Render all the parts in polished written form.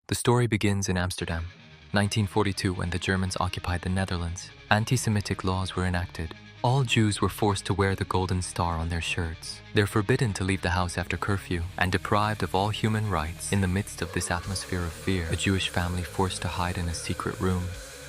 The story begins in Amsterdam, 1942, when the Germans occupied the Netherlands. Anti-Semitic laws were enacted. All Jews were forced to wear the golden star on their shirts. They're forbidden to leave the house after curfew and deprived of all human rights. In the midst of this atmosphere of fear, a Jewish family forced to hide in a secret room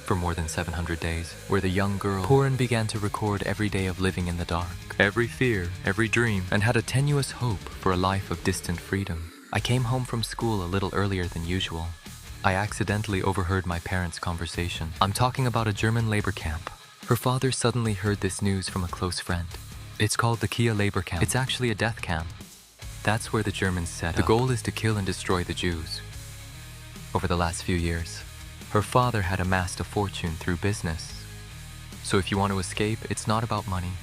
for more than 700 days, where the young girl Purin began to record every day of living in the dark, every fear, every dream, and had a tenuous hope for a life of distant freedom. I came home from school a little earlier than usual. I accidentally overheard my parents' conversation. I'm talking about a German labor camp. Her father suddenly heard this news from a close friend. It's called the Kia labor camp. It's actually a death camp. That's where the Germans set up. The goal is to kill and destroy the Jews. Over the last few years, her father had amassed a fortune through business. So if you want to escape, it's not about money.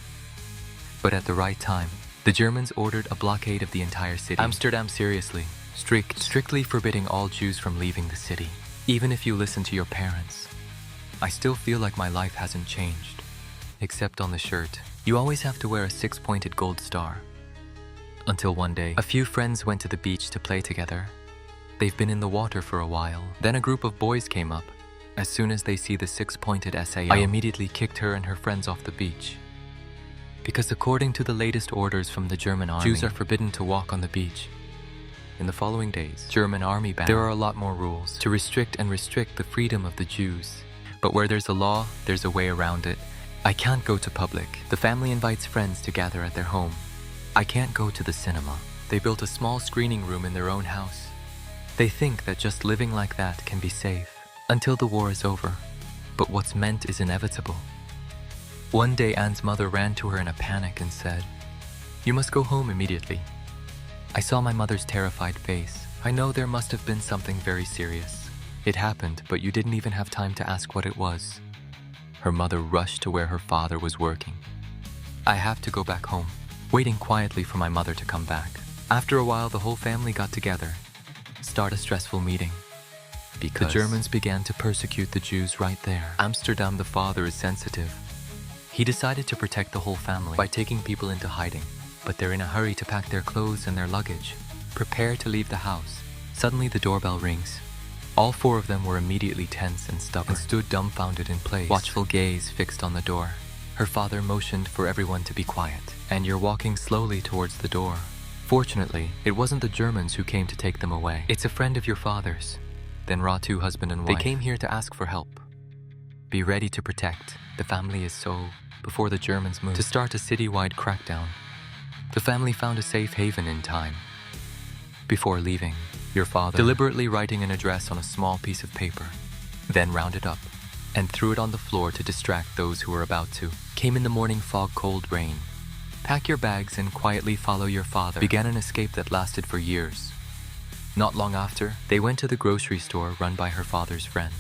But at the right time, the Germans ordered a blockade of the entire city. Amsterdam, seriously, strictly forbidding all Jews from leaving the city. Even if you listen to your parents, I still feel like my life hasn't changed. Except on the shirt, you always have to wear a 6-pointed gold star. Until one day, a few friends went to the beach to play together. They've been in the water for a while. Then a group of boys came up. As soon as they see the 6-pointed SAO, I immediately kicked her and her friends off the beach. Because according to the latest orders from the German army, Jews are forbidden to walk on the beach. In the following days, German army banned. There are a lot more rules to restrict the freedom of the Jews. But where there's a law, there's a way around it. I can't go to public. The family invites friends to gather at their home. I can't go to the cinema. They built a small screening room in their own house. They think that just living like that can be safe until the war is over. But what's meant is inevitable. One day, Anne's mother ran to her in a panic and said, "You must go home immediately." I saw my mother's terrified face. I know there must have been something very serious. It happened, but you didn't even have time to ask what it was. Her mother rushed to where her father was working. I have to go back home, waiting quietly for my mother to come back. After a while, the whole family got together, start a stressful meeting. Because the Germans began to persecute the Jews right there. Amsterdam, the father is sensitive. He decided to protect the whole family by taking people into hiding. But they're in a hurry to pack their clothes and their luggage, prepare to leave the house. Suddenly the doorbell rings. All 4 of them were immediately tense and stubborn and stood dumbfounded in place, watchful gaze fixed on the door. Her father motioned for everyone to be quiet, and you're walking slowly towards the door. Fortunately, it wasn't the Germans who came to take them away. It's a friend of your father's. Then Ratu, husband and wife. They came here to ask for help. Be ready to protect. The family is so before the Germans moved to start a citywide crackdown. The family found a safe haven in time. Before leaving, your father deliberately writing an address on a small piece of paper, then rounded up and threw it on the floor to distract those who were about to. Came in the morning fog, cold rain. Pack your bags and quietly follow your father. Began an escape that lasted for years. Not long after, they went to the grocery store run by her father's friend.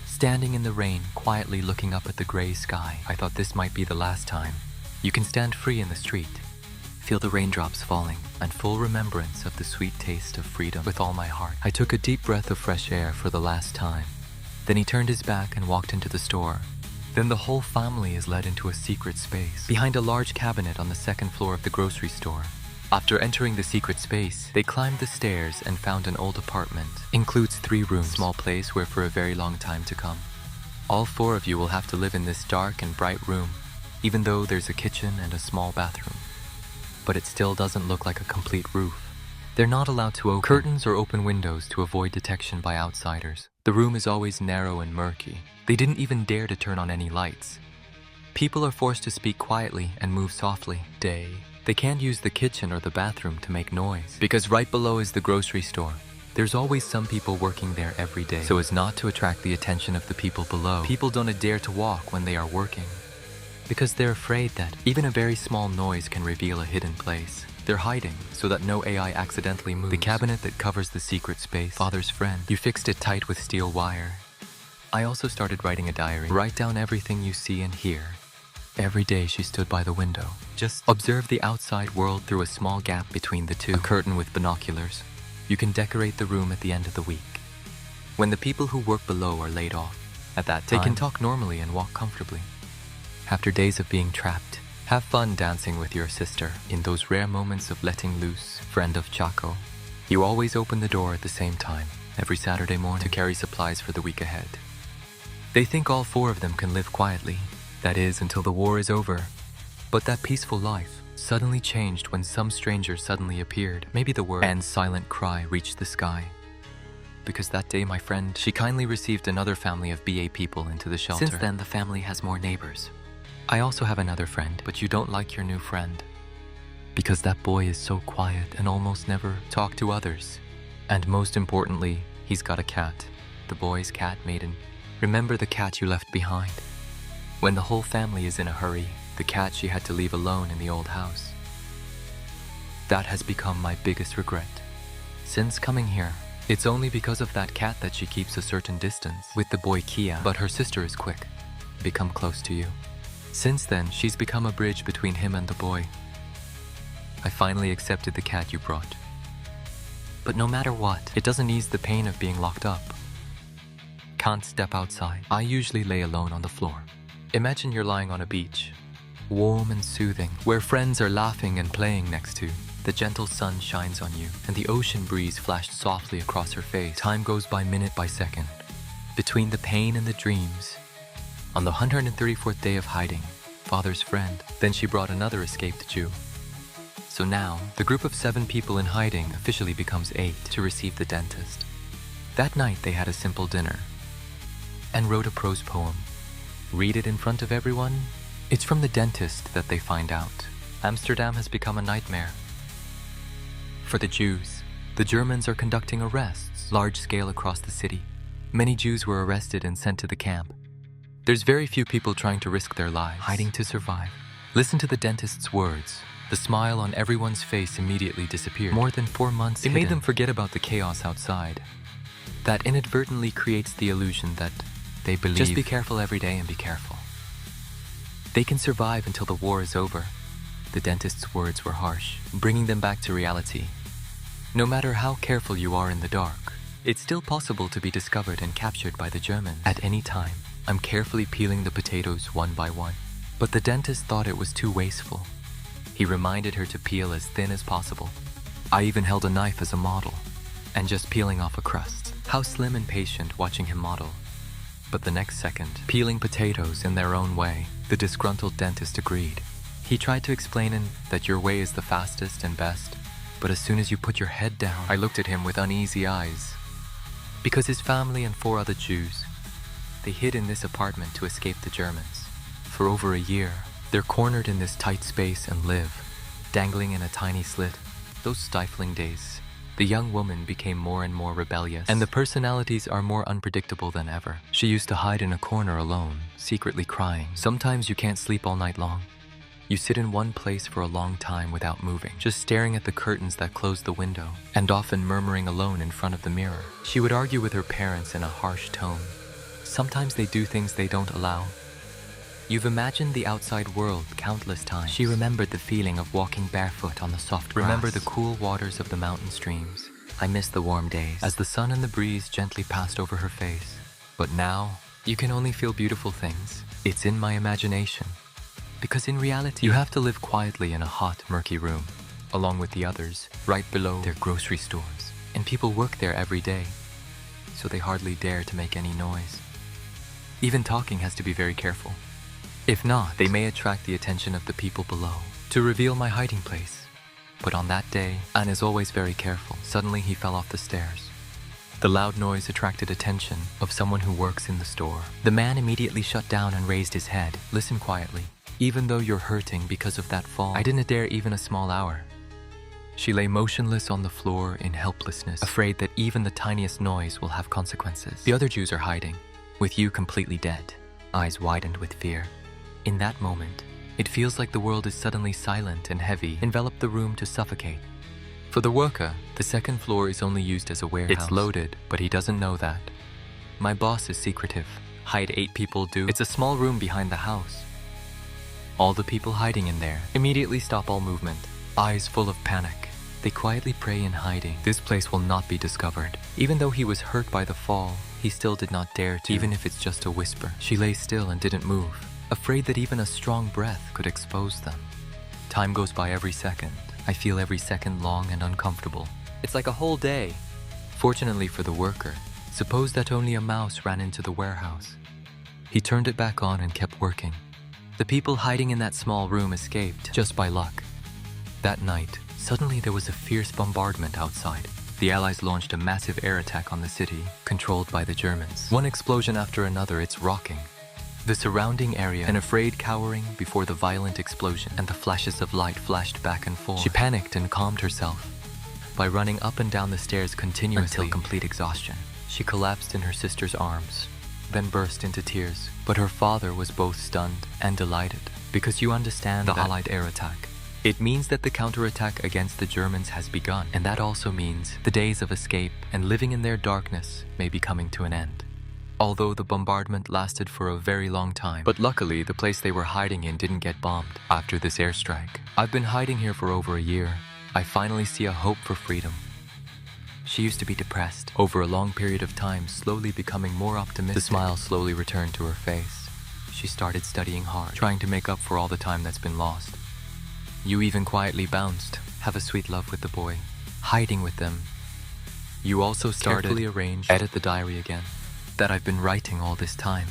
Standing in the rain, quietly looking up at the gray sky, I thought this might be the last time. You can stand free in the street. Feel the raindrops falling, and full remembrance of the sweet taste of freedom with all my heart. I took a deep breath of fresh air for the last time. Then he turned his back and walked into the store. Then the whole family is led into a secret space, behind a large cabinet on the 2nd floor of the grocery store. After entering the secret space, they climbed the stairs and found an old apartment. Includes 3 rooms, small place where for a very long time to come. All 4 of you will have to live in this dark and bright room, even though there's a kitchen and a small bathroom. But it still doesn't look like a complete roof. They're not allowed to open curtains or open windows to avoid detection by outsiders. The room is always narrow and murky. They didn't even dare to turn on any lights. People are forced to speak quietly and move softly. They can't use the kitchen or the bathroom to make noise, because right below is the grocery store. There's always some people working there every day, so as not to attract the attention of the people below. People don't dare to walk when they are working, because they're afraid that even a very small noise can reveal a hidden place. They're hiding so that no AI accidentally moves. The cabinet that covers the secret space, father's friend, you fixed it tight with steel wire. I also started writing a diary. Write down everything you see and hear. Every day she stood by the window. Just observe the outside world through a small gap between the two. A curtain with binoculars. You can decorate the room at the end of the week. When the people who work below are laid off, at that time, they can talk normally and walk comfortably. After days of being trapped, have fun dancing with your sister. In those rare moments of letting loose, friend of Chaco, you always open the door at the same time. every Saturday morning to carry supplies for the week ahead. They think all 4 of them can live quietly, that is, until the war is over. But that peaceful life suddenly changed when some stranger suddenly appeared. Maybe the word Anne's silent cry reached the sky. Because that day, my friend, she kindly received another family of BA people into the shelter. Since then, the family has more neighbors. I also have another friend, but you don't like your new friend. Because that boy is so quiet and almost never talk to others. And most importantly, he's got a cat. The boy's cat, Maiden. Remember the cat you left behind? When the whole family is in a hurry, the cat she had to leave alone in the old house. That has become my biggest regret. Since coming here, it's only because of that cat that she keeps a certain distance with the boy Kia, but her sister is quick. Become close to you. Since then, she's become a bridge between him and the boy. I finally accepted the cat you brought. But no matter what, it doesn't ease the pain of being locked up. Can't step outside. I usually lay alone on the floor. Imagine you're lying on a beach, warm and soothing, where friends are laughing and playing next to. The gentle sun shines on you, and the ocean breeze flashed softly across her face. Time goes by minute by second. Between the pain and the dreams. On the 134th day of hiding, father's friend, then she brought another escaped Jew. So now, the group of 7 people in hiding officially becomes 8 to receive the dentist. That night they had a simple dinner and wrote a prose poem. Read it in front of everyone. It's from the dentist that they find out. Amsterdam has become a nightmare. For the Jews, the Germans are conducting arrests, large scale across the city. Many Jews were arrested and sent to the camp. There's very few people trying to risk their lives, hiding to survive. Listen to the dentist's words. The smile on everyone's face immediately disappeared. More than 4 months it made them forget about the chaos outside. That inadvertently creates the illusion that they believe. Just be careful every day and be careful. They can survive until the war is over. The dentist's words were harsh, bringing them back to reality. No matter how careful you are in the dark, it's still possible to be discovered and captured by the Germans at any time. I'm carefully peeling the potatoes one by one, but the dentist thought it was too wasteful. He reminded her to peel as thin as possible. I even held a knife as a model, and just peeling off a crust. How slim and patient watching him model. But the next second, peeling potatoes in their own way, the disgruntled dentist agreed. He tried to explain that your way is the fastest and best, but as soon as you put your head down, I looked at him with uneasy eyes. Because his family and 4 other Jews, they hid in this apartment to escape the Germans. For over a year, they're cornered in this tight space and live, dangling in a tiny slit. Those stifling days, the young woman became more and more rebellious, and the personalities are more unpredictable than ever. She used to hide in a corner alone, secretly crying. Sometimes you can't sleep all night long. You sit in one place for a long time without moving, just staring at the curtains that close the window, and often murmuring alone in front of the mirror. She would argue with her parents in a harsh tone. Sometimes they do things they don't allow. You've imagined the outside world countless times. She remembered the feeling of walking barefoot on the soft grass. Remember the cool waters of the mountain streams. I miss the warm days, as the sun and the breeze gently passed over her face. But now, you can only feel beautiful things. It's in my imagination. Because in reality, you have to live quietly in a hot, murky room, along with the others, right below their grocery stores. And people work there every day, so they hardly dare to make any noise. Even talking has to be very careful. If not, they may attract the attention of the people below to reveal my hiding place. But on that day, Anne is always very careful. Suddenly he fell off the stairs. The loud noise attracted attention of someone who works in the store. The man immediately shut down and raised his head. Listen quietly. Even though you're hurting because of that fall, I didn't dare even a small hour. She lay motionless on the floor in helplessness, afraid that even the tiniest noise will have consequences. The other Jews are hiding, with you completely dead, eyes widened with fear. In that moment, it feels like the world is suddenly silent and heavy, enveloped the room to suffocate. For the worker, the second floor is only used as a warehouse. It's loaded, but he doesn't know that. My boss is secretive. Hide 8 people do. It's a small room behind the house. All the people hiding in there immediately stop all movement, eyes full of panic. They quietly pray in hiding. This place will not be discovered. Even though he was hurt by the fall, he still did not dare to, even if it's just a whisper. She lay still and didn't move, afraid that even a strong breath could expose them. Time goes by every second. I feel every second long and uncomfortable. It's like a whole day. Fortunately for the worker, suppose that only a mouse ran into the warehouse. He turned it back on and kept working. The people hiding in that small room escaped just by luck. That night, suddenly there was a fierce bombardment outside. The Allies launched a massive air attack on the city, controlled by the Germans. One explosion after another, it's rocking. The surrounding area, an afraid cowering before the violent explosion, and the flashes of light flashed back and forth. She panicked and calmed herself by running up and down the stairs continuously until complete exhaustion. She collapsed in her sister's arms, then burst into tears. But her father was both stunned and delighted, because you understand the Allied air attack. It means that the counterattack against the Germans has begun, and that also means the days of escape and living in their darkness may be coming to an end. Although the bombardment lasted for a very long time, but luckily the place they were hiding in didn't get bombed after this airstrike. I've been hiding here for over a year. I finally see a hope for freedom. She used to be depressed. Over a long period of time, slowly becoming more optimistic. The smile slowly returned to her face. She started studying hard, trying to make up for all the time that's been lost. You even quietly bounced, have a sweet love with the boy, hiding with them. You also started carefully arranged, edit the diary again, that I've been writing all this time.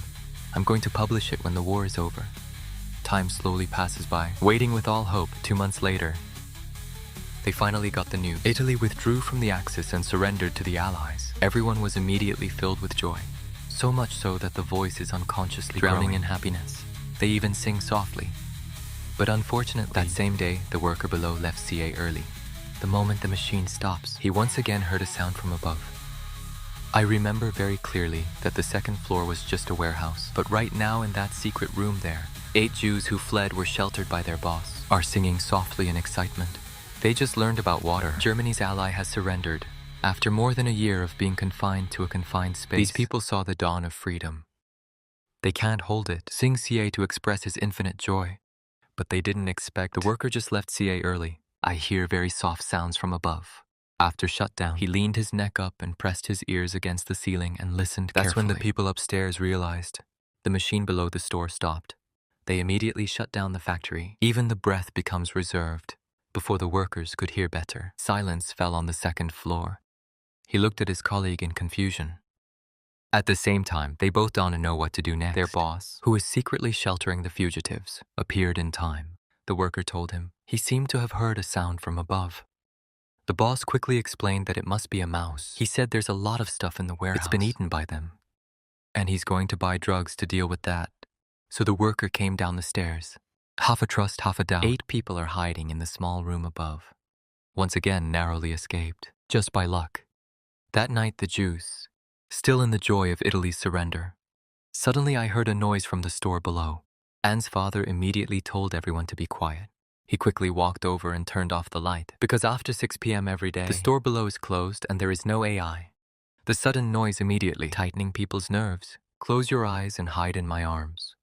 I'm going to publish it when the war is over. Time slowly passes by, waiting with all hope. 2 months later, they finally got the news. Italy withdrew from the Axis and surrendered to the Allies. Everyone was immediately filled with joy, so much so that the voice is unconsciously drowning in happiness. They even sing softly. But unfortunately, that same day, the worker below left CA early. The moment the machine stops, he once again heard a sound from above. I remember very clearly that the second floor was just a warehouse, but right now in that secret room there, 8 Jews who fled were sheltered by their boss, are singing softly in excitement. They just learned about water. Germany's ally has surrendered. After more than a year of being confined to a confined space, these people saw the dawn of freedom. They can't hold it. Sing CA to express his infinite joy. But they didn't expect. The worker just left CA early. I hear very soft sounds from above. After shutdown, he leaned his neck up and pressed his ears against the ceiling and listened carefully. That's when the people upstairs realized the machine below the store stopped. They immediately shut down the factory. Even the breath becomes reserved. Before the workers could hear better, silence fell on the second floor. He looked at his colleague in confusion. At the same time, they both don't know what to do next. Their boss, who was secretly sheltering the fugitives, appeared in time. The worker told him he seemed to have heard a sound from above. The boss quickly explained that it must be a mouse. He said there's a lot of stuff in the warehouse. It's been eaten by them. And he's going to buy drugs to deal with that. So the worker came down the stairs. Half a trust, half a doubt. 8 people are hiding in the small room above. Once again, narrowly escaped, just by luck. That night, the Jews, still in the joy of Italy's surrender. Suddenly, I heard a noise from the store below. Anne's father immediately told everyone to be quiet. He quickly walked over and turned off the light, because after 6 p.m. every day, the store below is closed and there is no AI. The sudden noise immediately tightening people's nerves. Close your eyes and hide in my arms.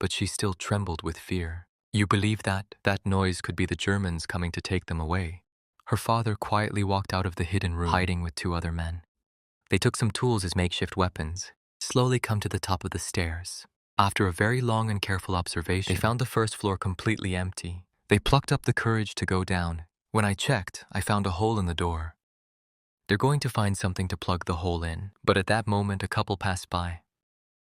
But she still trembled with fear. You believe that noise could be the Germans coming to take them away. Her father quietly walked out of the hidden room, hiding with 2 other men. They took some tools as makeshift weapons, slowly come to the top of the stairs. After a very long and careful observation, they found the first floor completely empty. They plucked up the courage to go down. When I checked, I found a hole in the door. They're going to find something to plug the hole in, but at that moment a couple passed by.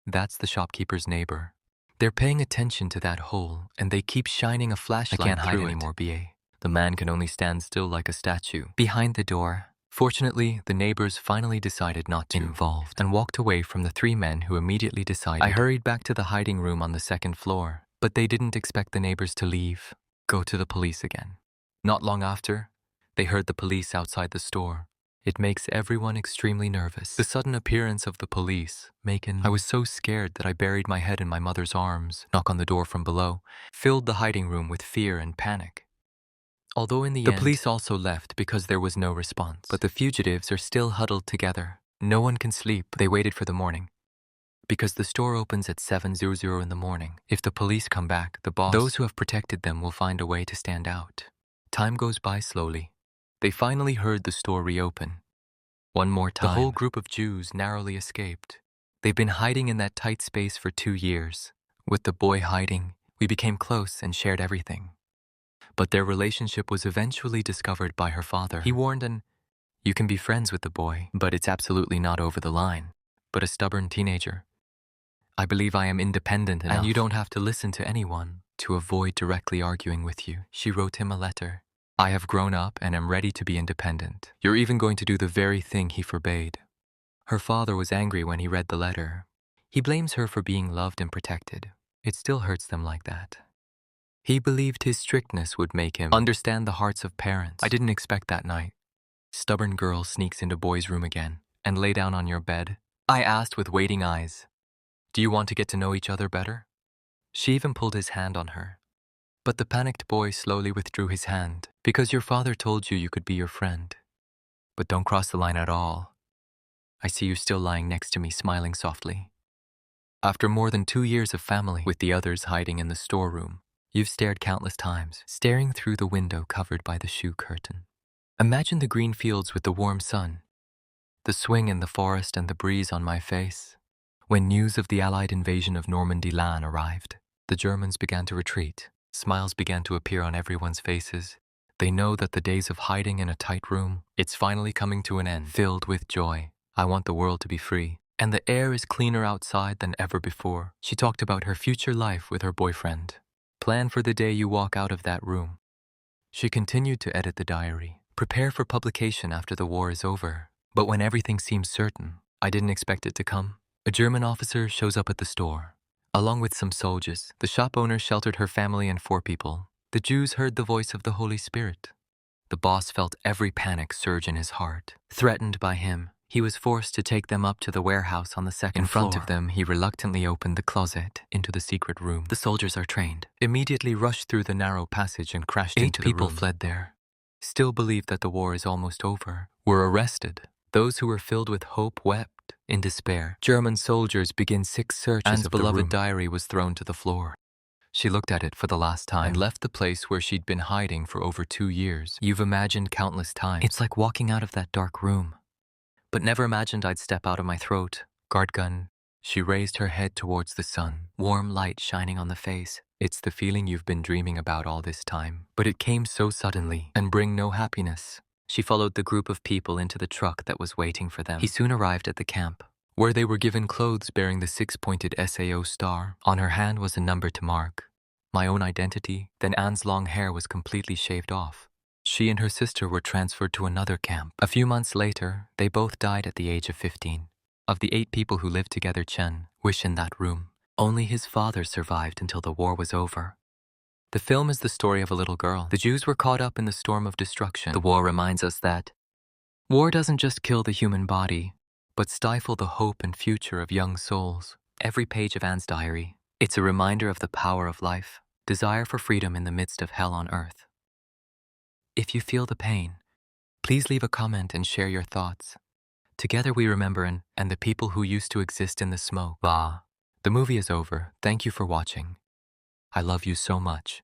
That's the shopkeeper's neighbor. They're paying attention to that hole, and they keep shining a flashlight. I can't hide anymore, BA. The man can only stand still like a statue. Behind the door. Fortunately, the neighbors finally decided not to involved and walked away from the 3 men who immediately decided. I hurried back to the hiding room on the second floor, but they didn't expect the neighbors to leave. Go to the police again. Not long after, they heard the police outside the store. It makes everyone extremely nervous. The sudden appearance of the police, I was so scared that I buried my head in my mother's arms. Knock on the door from below, filled the hiding room with fear and panic. Although in the end, the police also left because there was no response. But the fugitives are still huddled together. No one can sleep. They waited for the morning. Because the store opens at 7:00 in the morning. If the police come back, those who have protected them will find a way to stand out. Time goes by slowly. They finally heard the store reopen. One more time, the whole group of Jews narrowly escaped. They've been hiding in that tight space for 2 years. With the boy hiding, we became close and shared everything. But their relationship was eventually discovered by her father. He warned, and You can be friends with the boy, but it's absolutely not over the line. But a stubborn teenager. I believe I am independent enough. And you don't have to listen to anyone to avoid directly arguing with you. She wrote him a letter. I have grown up and am ready to be independent. You're even going to do the very thing he forbade. Her father was angry when he read the letter. He blames her for being loved and protected. It still hurts them like that. He believed his strictness would make him understand the hearts of parents. I didn't expect that night. Stubborn girl sneaks into boy's room again and lay down on your bed. I asked with waiting eyes, do you want to get to know each other better? She even pulled his hand on her. But the panicked boy slowly withdrew his hand. Because your father told you could be your friend. But don't cross the line at all. I see you still lying next to me, smiling softly. After more than 2 years of family, with the others hiding in the storeroom, you've stared countless times, staring through the window covered by the shoe curtain. Imagine the green fields with the warm sun, the swing in the forest and the breeze on my face. When news of the Allied invasion of Normandy land arrived, the Germans began to retreat. Smiles began to appear on everyone's faces. They know that the days of hiding in a tight room, it's finally coming to an end, filled with joy. I want the world to be free, and the air is cleaner outside than ever before. She talked about her future life with her boyfriend. Plan for the day you walk out of that room. She continued to edit the diary. Prepare for publication after the war is over. But when everything seems certain, I didn't expect it to come. A German officer shows up at the store. Along with some soldiers, the shop owner sheltered her family and 4 people. The Jews heard the voice of the Holy Spirit. The boss felt every panic surge in his heart. Threatened by him, he was forced to take them up to the warehouse on the second floor. In front of them, he reluctantly opened the closet into the secret room. The soldiers are trained. Immediately rushed through the narrow passage and crashed into the room. 8 people fled there. Still believed that the war is almost over. Were arrested. Those who were filled with hope wept in despair. German soldiers begin 6 searches of the room. Anne's beloved diary was thrown to the floor. She looked at it for the last time and left the place where she'd been hiding for over 2 years. You've imagined countless times. It's like walking out of that dark room. But never imagined I'd step out of my throat. Guard gun. She raised her head towards the sun. Warm light shining on the face. It's the feeling you've been dreaming about all this time. But it came so suddenly and bring no happiness. She followed the group of people into the truck that was waiting for them. He soon arrived at the camp, where they were given clothes bearing the 6-pointed SAO star. On her hand was a number to mark. My own identity. Then Anne's long hair was completely shaved off. She and her sister were transferred to another camp. A few months later, they both died at the age of 15. Of the 8 people who lived together, Chen wished in that room. Only his father survived until the war was over. The film is the story of a little girl. The Jews were caught up in the storm of destruction. The war reminds us that war doesn't just kill the human body, but stifle the hope and future of young souls. Every page of Anne's diary, it's a reminder of the power of life, desire for freedom in the midst of hell on earth. If you feel the pain, please leave a comment and share your thoughts. Together we remember and the people who used to exist in the smoke. The movie is over. Thank you for watching. I love you so much.